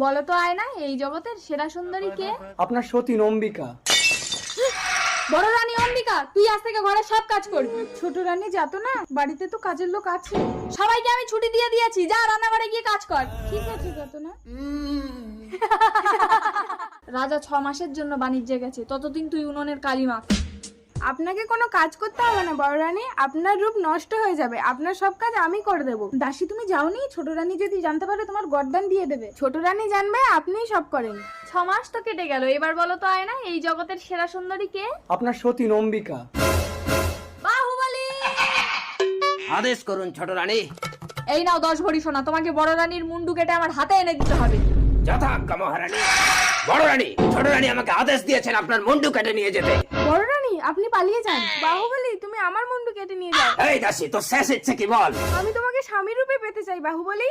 বলো তো আয়না, এই জগতের সেরা সুন্দরী কে? আপনার সতীন অম্বিকা। বড় রানী অম্বিকা, তুই আজ থেকে ঘরের সব কাজ করবি। ছোট রানী যাতো না, বাড়িতে তো কাজের লোক আছে। সবাইকে আমি ছুটি দিয়ে দিয়েছি, যা রান্নাঘরে গিয়ে কাজ কর। ঠিক আছে যাতো না। রাজা 6 মাসের জন্য বাণিজ্যে গেছে, ততদিন তুই উনুনের কালি মাখ। আপনাকে কোনো কাজ করতে হবে না বড় রানী, আপনার রূপ নষ্ট হয়ে যাবে, আপনার সব কাজ আমি করে দেবো। দাসী তুমি যাওনি? ছোট রানী যদি জানতে পারে তোমার গর্দান দিয়ে দেবে। ছোট রানী জানবে আপনিই সব করেন। 6 মাস তো কেটে গেল, এবার বলো তো আয়না, এই জগতের সেরা সুন্দরী কে? আপনার সতীন অম্বিকা। বাহুবলী! আদেশ করুন ছোট রানী। এই নাও 10 ভরি সোনা, তোমাকে বড় রানীর মুন্ডু কেটে আমার হাতে এনে দিতে হবে। যথাজ্ঞা মহারানী। বড় রানী, ছোট রানী আমাকে আদেশ দিয়েছেন আপনার মুন্ডু কেটে নিয়ে যেতে। বড় রানী আপনি পালিয়ে যান। বাহুবলী তুমি আমার মুন্ডু কেটে নিয়ে যাও। এই দাসী, তোর শেষ ইচ্ছে কি বল? আমি তোমাকে স্বামী রূপে পেতে চাই বাহুবলী।